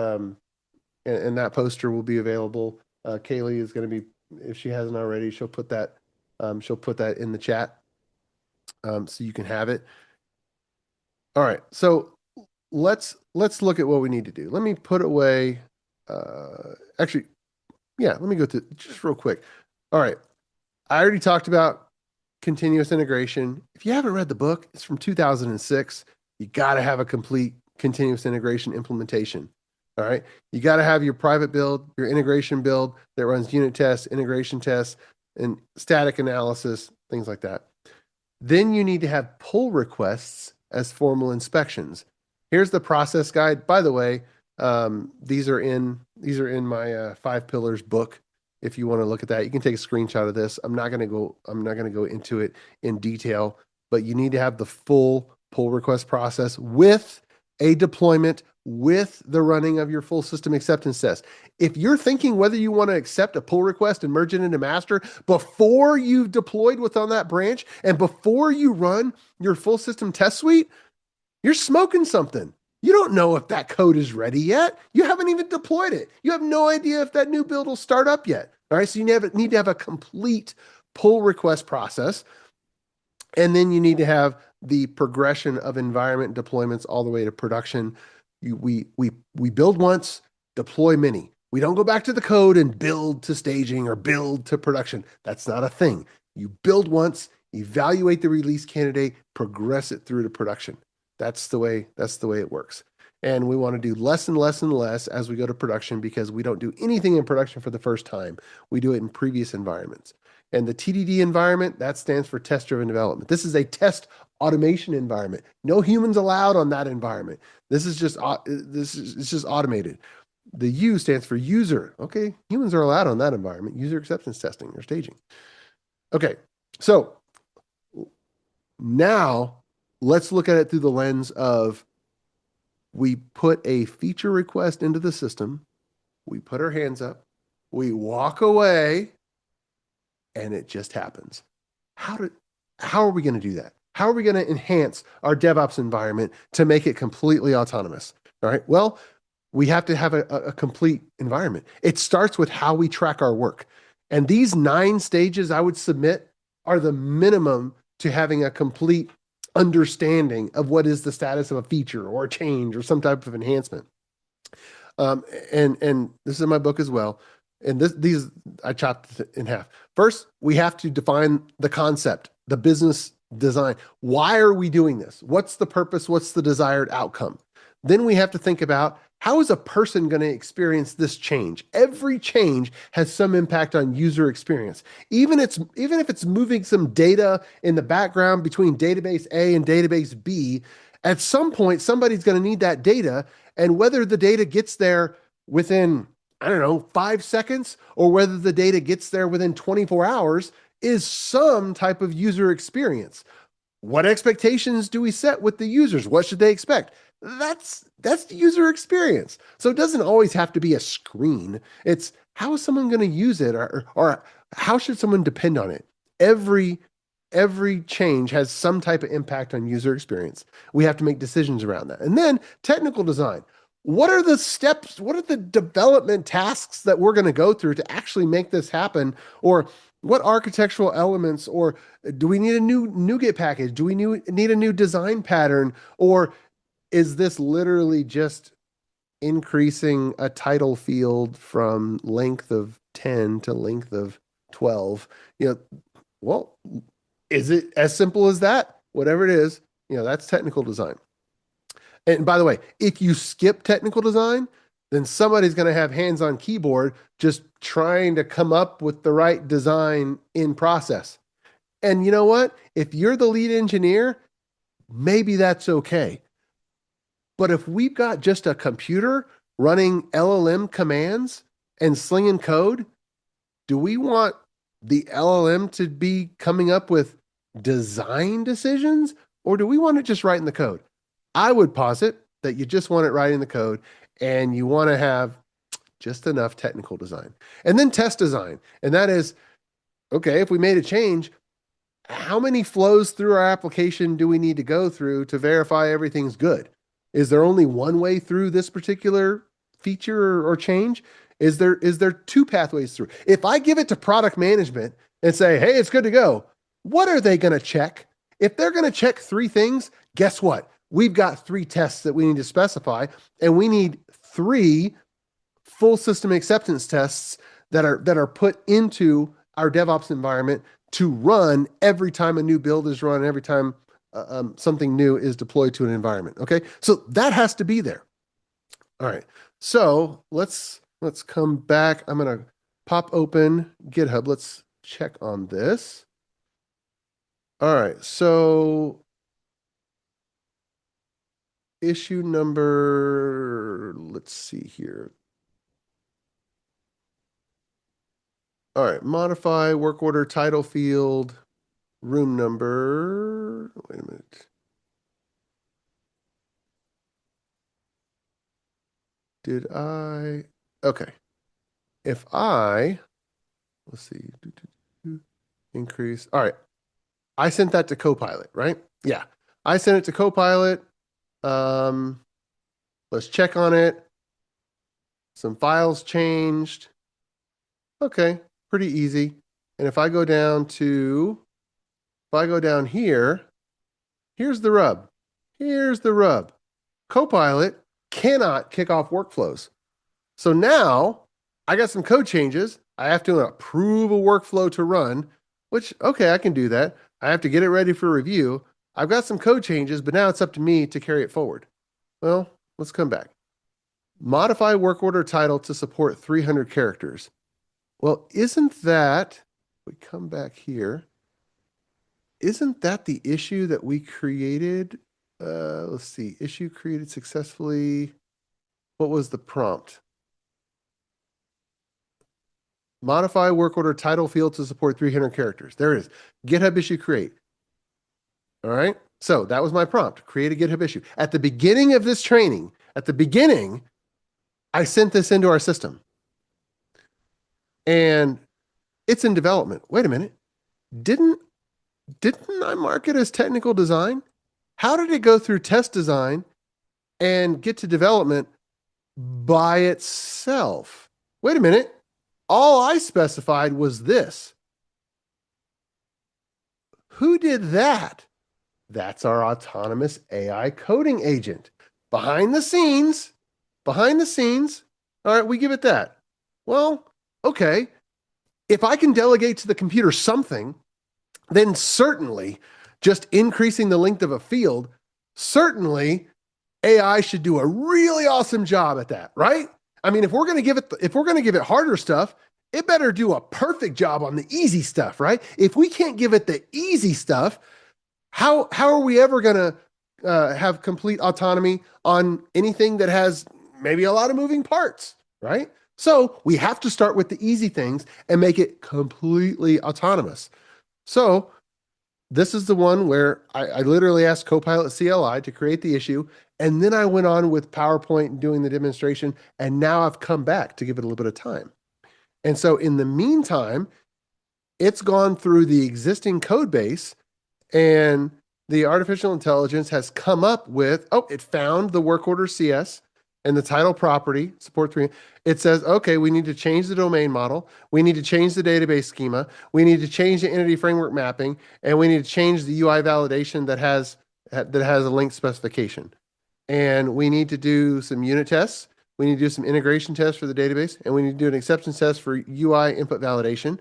and that poster will be available. Kaylee is going to be, if she hasn't already, she'll put that in the chat so you can have it. All right, so let's look at what we need to do. Let me put away. Actually, yeah, let me go through just real quick. All right, I already talked about continuous integration. If you haven't read the book, it's from 2006. You got to have a complete continuous integration implementation. All right. You got to have your private build, your integration build that runs unit tests, integration tests, and static analysis, things like that. Then you need to have pull requests as formal inspections. Here's the process guide. By the way, these are in my five pillars book. If you want to look at that, you can take a screenshot of this. I'm not going to go into it in detail, but you need to have the full pull request process with a deployment, with the running of your full system acceptance test. If you're thinking whether you want to accept a pull request and merge it into master before you've deployed within that branch and before you run your full system test suite, you're smoking something. You don't know if that code is ready yet. You haven't even deployed it. You have no idea if that new build will start up yet. All right. So you need to have a complete pull request process. And then you need to have the progression of environment deployments all the way to production. We build once, deploy many. We don't go back to the code and build to staging or build to production. That's not a thing. You build once, evaluate the release candidate, progress it through to production. That's the way it works. And we want to do less and less and less as we go to production because we don't do anything in production for the first time. We do it in previous environments. And the TDD environment, that stands for test-driven development. This is a test automation environment. No humans allowed on that environment. This is just it's just automated. The U stands for user. Okay, humans are allowed on that environment. User acceptance testing or staging. Okay, so now let's look at it through the lens of we put a feature request into the system, we put our hands up, we walk away, and it just happens. How are we going to do that? How are we going to enhance our DevOps environment to make it completely autonomous? All right. Well, we have to have a complete environment. It starts with how we track our work. And these 9 stages I would submit are the minimum to having a complete understanding of what is the status of a feature or a change or some type of enhancement. And this is in my book as well. And these I chopped in half. First, we have to define the concept, the business design. Why are we doing this? What's the purpose? What's the desired outcome? Then we have to think about how is a person going to experience this change? Every change has some impact on user experience. Even if it's moving some data in the background between database A and database B, at some point somebody's going to need that data, and whether the data gets there within, I don't know, 5 seconds or whether the data gets there within 24 hours is some type of user experience. What expectations do we set with the users? What should they expect? That's the user experience. So it doesn't always have to be a screen. It's how is someone going to use it or how should someone depend on it? Every change has some type of impact on user experience. We have to make decisions around that. And then technical design. What are the steps? What are the development tasks that we're going to go through to actually make this happen? Or what architectural elements, or do we need a new NuGet package? Do we need a new design pattern? Or is this literally just increasing a title field from length of 10 to length of 12? Well, is it as simple as that? Whatever it is, that's technical design. And by the way, if you skip technical design, then somebody's going to have hands on keyboard just trying to come up with the right design in process. And you know what? If you're the lead engineer, maybe that's okay. But if we've got just a computer running LLM commands and slinging code, do we want the LLM to be coming up with design decisions, or do we want it just writing the code? I would posit that you just want it writing the code and you want to have just enough technical design. And then test design. And that is, okay, if we made a change, how many flows through our application do we need to go through to verify everything's good? Is there only one way through this particular feature or change? Is there two pathways through? If I give it to product management and say, hey, it's good to go, what are they going to check? If they're going to check three things, guess what? We've got three tests that we need to specify, and we need three full system acceptance tests that are put into our DevOps environment to run every time a new build is run, every time something new is deployed to an environment. Okay, so that has to be there. All right, so let's come back. I'm gonna pop open GitHub. Let's check on this. All right, so issue number, let's see here. All right, modify work order title field, room number. Wait a minute. Did I? Okay. If I, let's see, increase. All right. I sent that to Copilot, right? Yeah. I sent it to Copilot. Let's check on it. Some files changed. Okay. Pretty easy. And if I go down here, here's the rub. Here's the rub. Copilot cannot kick off workflows. So now I got some code changes. I have to approve a workflow to run, which, okay, I can do that. I have to get it ready for review. I've got some code changes, but now it's up to me to carry it forward. Well, let's come back. Modify work order title to support 300 characters. Well, isn't that, we come back here, isn't that the issue that we created? Let's see, issue created successfully. What was the prompt? Modify work order title field to support 300 characters. There it is. GitHub issue create. All right. So that was my prompt. Create a GitHub issue. At the beginning of this training, I sent this into our system. And it's in development. Wait a minute. Didn't I mark it as technical design? How did it go through test design and get to development by itself? Wait a minute. All I specified was this. Who did that? That's our autonomous AI coding agent. Behind the scenes. All right, we give it that. Well, okay. If I can delegate to the computer something, then certainly just increasing the length of a field, certainly AI should do a really awesome job at that, right? I mean, if we're going to give it harder stuff, it better do a perfect job on the easy stuff, right? If we can't give it the easy stuff, how are we ever going to have complete autonomy on anything that has maybe a lot of moving parts, right? So we have to start with the easy things and make it completely autonomous. So this is the one where I literally asked Copilot CLI to create the issue, and then I went on with PowerPoint and doing the demonstration, and now I've come back to give it a little bit of time. And so in the meantime, it's gone through the existing code base, and the artificial intelligence has come up with, it found the work order CS and the title property, support 3. It says, okay, we need to change the domain model. We need to change the database schema. We need to change the entity framework mapping, and we need to change the UI validation that has a linked specification. And we need to do some unit tests. We need to do some integration tests for the database, and we need to do an acceptance test for UI input validation.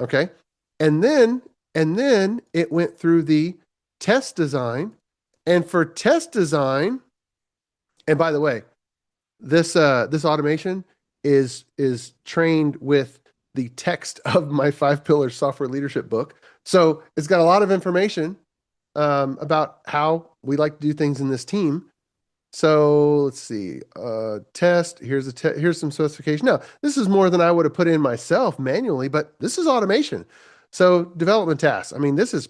Okay. And then it went through the test design. And for test design, and by the way, this automation is trained with the text of my 5-pillar software leadership book. So it's got a lot of information about how we like to do things in this team. So let's see, test, here's some specification. Now, this is more than I would have put in myself manually, but this is automation. So development tasks, I mean, this is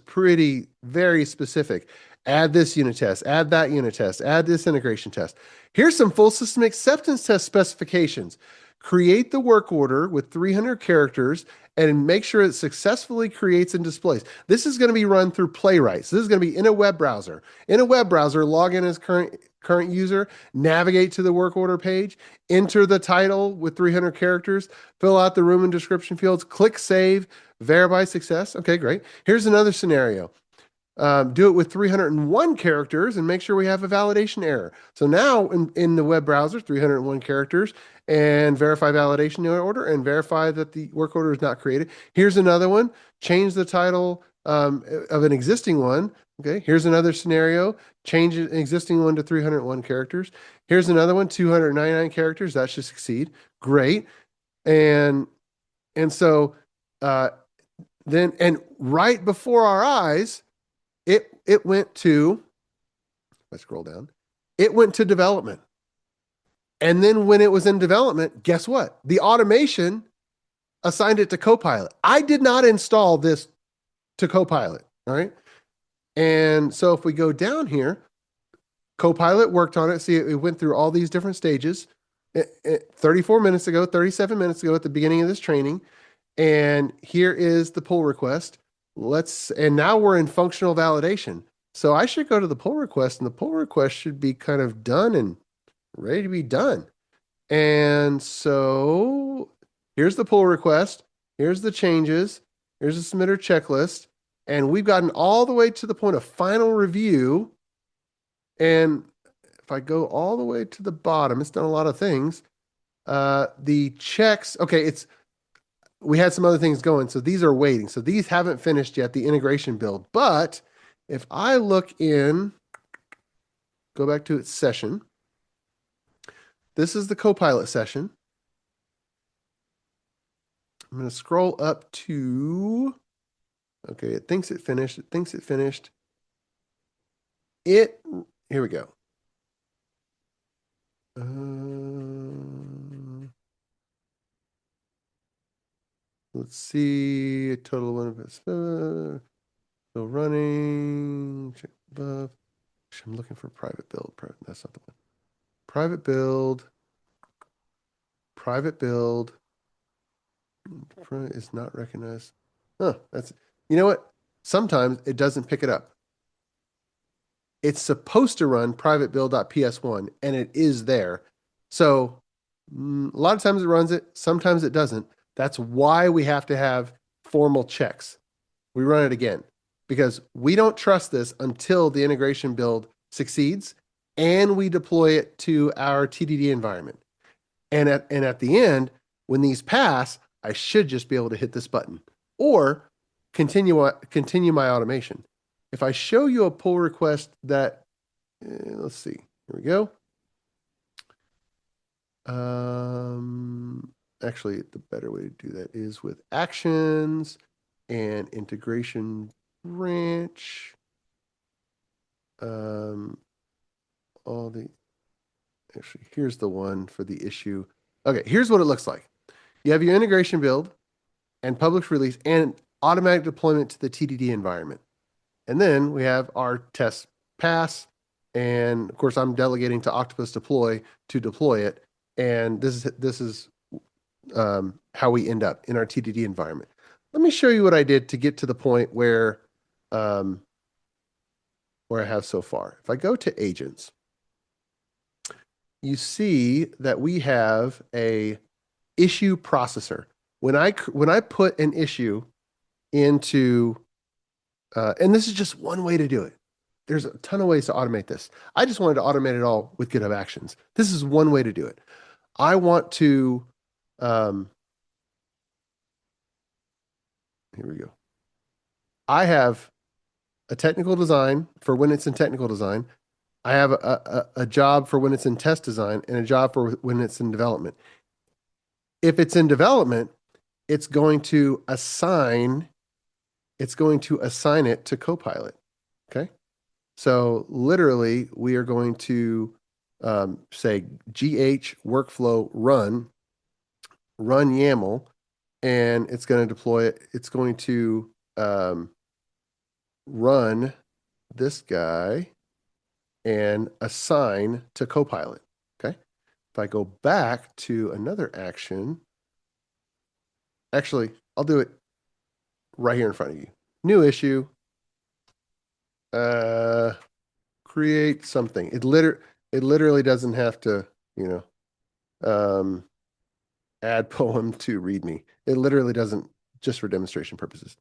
very specific. Add this unit test, add that unit test, add this integration test. Here's some full system acceptance test specifications. create the work order with 300 characters and make sure it successfully creates and displays. This is going to be run through Playwright. So this is going to be in a web browser. In a web browser, log in as current user, navigate to the work order page, enter the title with 300 characters, fill out the room and description fields, click save, verify success. Okay, great. Here's another scenario. Do it with 301 characters and make sure we have a validation error. So now in the web browser, 301 characters, and verify validation order and verify that the work order is not created. Here's another one. Change the title of an existing one. Okay, here's another scenario. Change an existing one to 301 characters. Here's another one, 299 characters. That should succeed. Great. And so then and right before our eyes, it went to, let's scroll down. It went to development. And then when it was in development, guess what? The automation assigned it to Copilot. I did not install this to Copilot. All right. And so if we go down here, Copilot worked on it. See, it went through all these different stages. 34 minutes ago, 37 minutes ago at the beginning of this training. And here is the pull request. And now we're in functional validation. So I should go to the pull request, and the pull request should be kind of done and ready to be done. And so here's the pull request. Here's the changes. Here's the submitter checklist. And we've gotten all the way to the point of final review. And if I go all the way to the bottom, it's done a lot of things. The checks, okay, we had some other things going. So these are waiting. So these haven't finished yet, the integration build. But if I look in, go back to its session. This is the Copilot session. I'm going to scroll up to, okay, it thinks it finished. It thinks it finished. Here we go. Let's see, total one of it's still running. Check above. I'm looking for private build. That's not the one. Private build. Private build is not recognized. Huh, you know what? Sometimes it doesn't pick it up. It's supposed to run private build.ps1 and it is there. So a lot of times it runs it, sometimes it doesn't. That's why we have to have formal checks. We run it again because we don't trust this until the integration build succeeds and we deploy it to our TDD environment. And at the end, when these pass, I should just be able to hit this button or continue my automation. If I show you a pull request that, let's see, here we go. Actually, the better way to do that is with actions and integration branch. Actually, here's the one for the issue. Okay, here's what it looks like. You have your integration build and public release and automatic deployment to the TDD environment. And then we have our test pass. And of course, I'm delegating to Octopus deploy to deploy it. And this is how we end up in our TDD environment. Let me show you what I did to get to the point where I have so far. If I go to agents, you see that we have a issue processor. When I put an issue into, and this is just one way to do it. There's a ton of ways to automate this. I just wanted to automate it all with GitHub Actions. This is one way to do it. I want to, here we go. I have a technical design for when it's in technical design. I have a job for when it's in test design and a job for when it's in development. If it's in development, it's going to assign it to Copilot. Okay. So literally we are going to say GH workflow run YAML, and it's going to deploy it. It's going to run this guy and assign to Copilot. Okay. If I go back to another action, actually, I'll do it right here in front of you. New issue, uh, create something. It literally doesn't have to, you know, add poem to readme. It literally doesn't, just for demonstration purposes.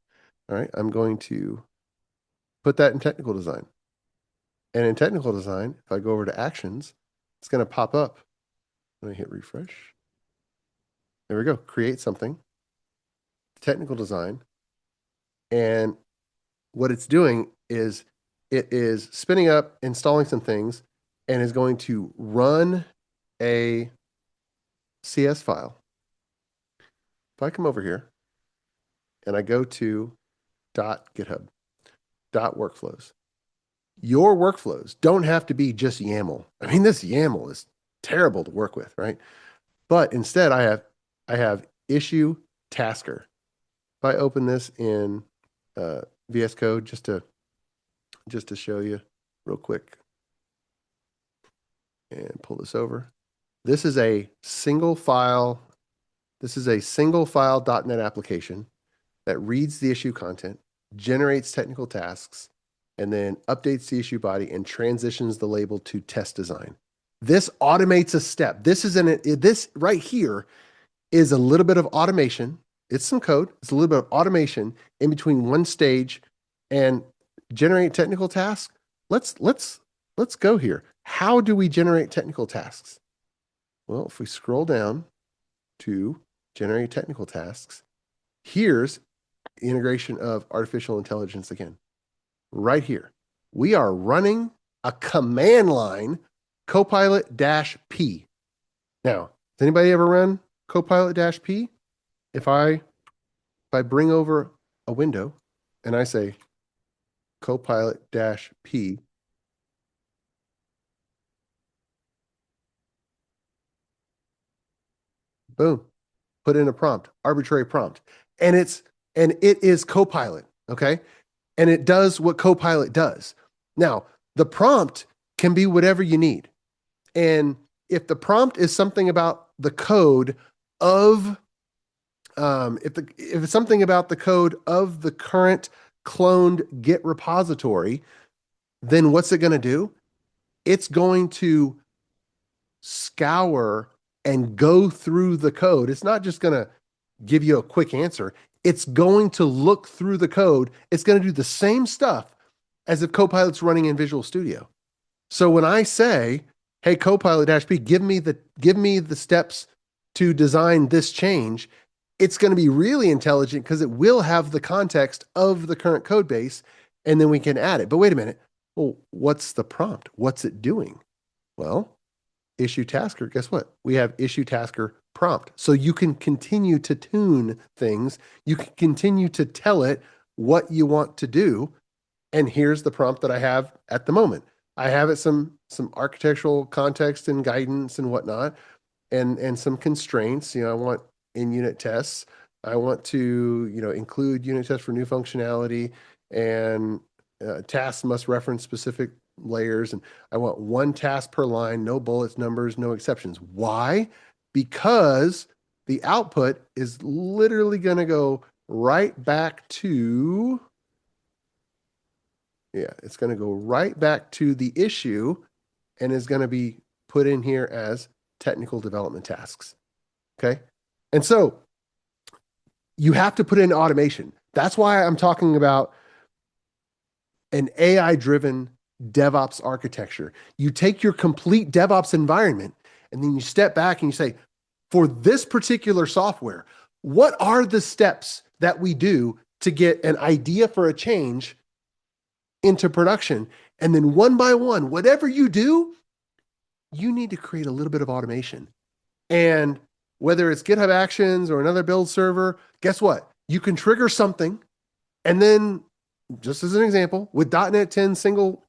All right, I'm going to put that in technical design. And in technical design, if I go over to actions, it's going to pop up. Let me hit refresh. There we go. Create something, technical design. And what it's doing is it is spinning up, installing some things, and is going to run a CS file. If I come over here and I go to .github, .workflows, your workflows don't have to be just YAML. I mean, this YAML is terrible to work with, right? But instead, I have issue tasker. If I open this in VS Code just to show you real quick and pull this over. This is a single file. This is a single file .NET application that reads the issue content, generates technical tasks, and then updates the issue body and transitions the label to test design. This automates a step. This right here is a little bit of automation. It's some code. It's a little bit of automation in between one stage and generate technical tasks. Let's go here. How do we generate technical tasks? Well, if we scroll down to generate technical tasks, here's integration of artificial intelligence again. Right here. We are running a command line Copilot-P. Now, has anybody ever run Copilot-P? If I bring over a window and I say Copilot-P, boom, put in a prompt, arbitrary prompt. And it is Copilot, okay? And it does what Copilot does. Now, the prompt can be whatever you need. And if the prompt is something about the code of, if it's something about the code of the current cloned Git repository, then what's it going to do? It's going to scour and go through the code. It's not just going to give you a quick answer. It's going to look through the code. It's going to do the same stuff as if Copilot's running in Visual Studio. So when I say, hey, Copilot-P, give me the steps to design this change, it's going to be really intelligent because it will have the context of the current code base, and then we can add it. But wait a minute. Well, what's the prompt? What's it doing? Well, issue tasker, guess what? We have issue tasker prompt. So you can continue to tune things. You can continue to tell it what you want to do. And here's the prompt that I have at the moment. I have it some architectural context and guidance and whatnot, and some constraints. I want in unit tests. I want to, include unit tests for new functionality, and tasks must reference specific layers. And I want one task per line, no bullets, numbers, no exceptions. Why? Because the output is literally going to go right back to, it's going to go right back to the issue and is going to be put in here as technical development tasks. Okay. And so you have to put in automation. That's why I'm talking about an AI-driven DevOps architecture. You take your complete DevOps environment and then you step back and you say, for this particular software, what are the steps that we do to get an idea for a change into production? And then one by one, whatever you do, you need to create a little bit of automation. And whether it's GitHub Actions or another build server, guess what? You can trigger something, and then, just as an example, with .NET 10 single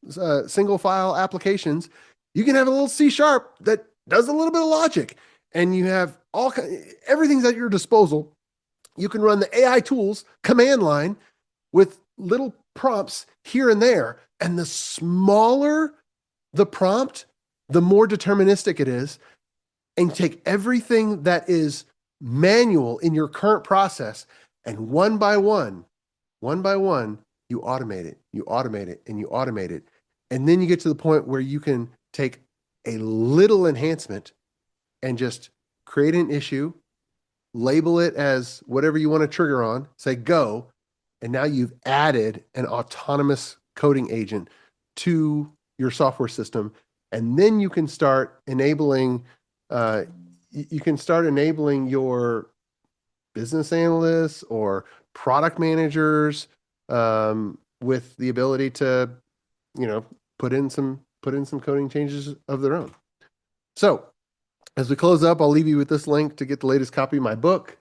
file applications, you can have a little C# that does a little bit of logic, and you have everything's at your disposal. You can run the AI tools command line with little prompts here and there, and the smaller the prompt, the more deterministic it is. and take everything that is manual in your current process and one by one, you automate it, you automate it, and you automate it. And then you get to the point where you can take a little enhancement and just create an issue, label it as whatever you want to trigger on, say go, and now you've added an autonomous coding agent to your software system. And then you can start enabling, you can start enabling your business analysts or product managers with the ability to, you know, put in some coding changes of their own. So as we close up, I'll leave you with this link to get the latest copy of my book.